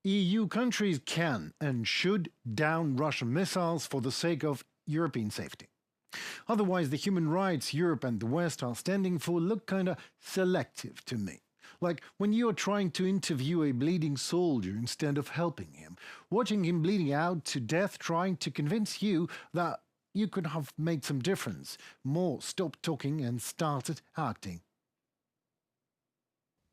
EU countries can and should down Russian missiles for the sake of European safety. Otherwise, the human rights Europe and the West are standing for look kinda selective to me. Like when you're trying to interview a bleeding soldier instead of helping him, watching him bleeding out to death, trying to convince you that you could have made some difference. More stopped talking and started acting.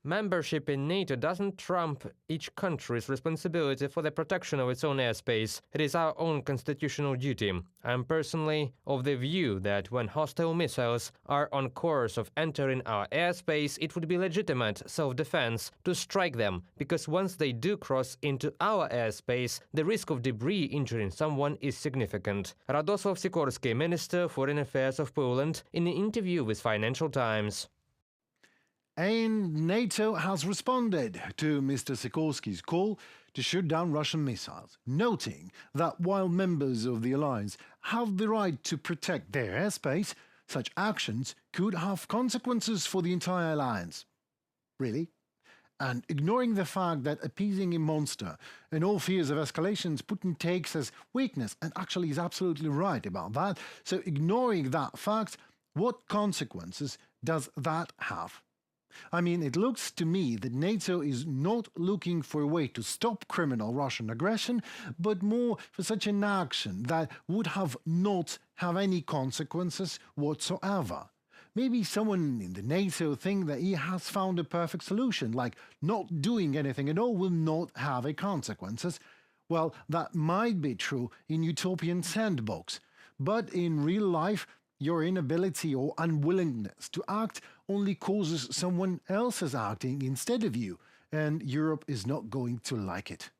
Membership in NATO doesn't trump each country's responsibility for the protection of its own airspace. It is our own constitutional duty. I'm personally of the view that when hostile missiles are on course of entering our airspace, it would be legitimate self-defense to strike them, because once they do cross into our airspace, the risk of debris injuring someone is significant. Radosław Sikorski, Minister of Foreign Affairs of Poland, in an interview with Financial Times. And NATO has responded to Mr. Sikorski's call to shoot down Russian missiles, noting that while members of the alliance have the right to protect their airspace, such actions could have consequences for the entire alliance. Really? And ignoring the fact that appeasing a monster and all fears of escalations Putin takes as weakness, and actually is absolutely right about that, so ignoring that fact, what consequences does that have? I mean, it looks to me that NATO is not looking for a way to stop criminal Russian aggression, but more for such an action that would not have any consequences whatsoever. Maybe someone in the NATO think that he has found a perfect solution, like not doing anything at all will not have a consequences. Well, that might be true in utopian sandbox, but in real life, your inability or unwillingness to act only causes someone else's acting instead of you, and Europe is not going to like it.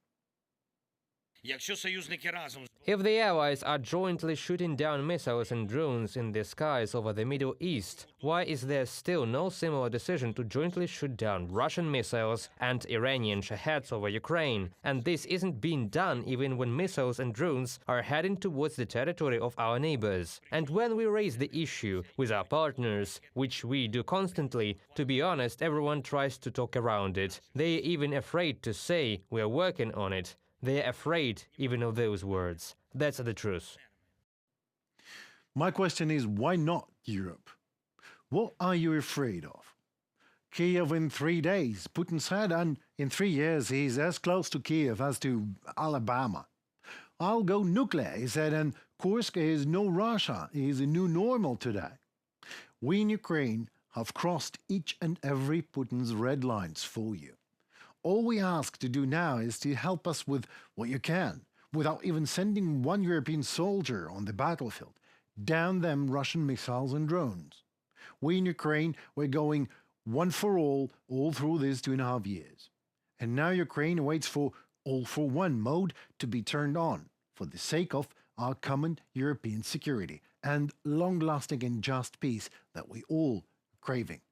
If the Allies are jointly shooting down missiles and drones in the skies over the Middle East, why is there still no similar decision to jointly shoot down Russian missiles and Iranian Shaheds over Ukraine? And this isn't being done even when missiles and drones are heading towards the territory of our neighbors. And when we raise the issue with our partners, which we do constantly, to be honest, everyone tries to talk around it. They're even afraid to say we're working on it. They're afraid even of those words. That's the truth. My question is, why not Europe? What are you afraid of? Kiev in 3 days, Putin said, and in 3 years he's as close to Kiev as to Alabama. I'll go nuclear, he said, and Kursk is no Russia, he is a new normal today. We in Ukraine have crossed each and every Putin's red lines for you. All we ask to do now is to help us with what you can, without even sending one European soldier on the battlefield. Down them Russian missiles and drones. We in Ukraine, we're going one for all through these 2.5 years. And now Ukraine waits for all-for-one mode to be turned on, for the sake of our common European security and long-lasting and just peace that we all craving.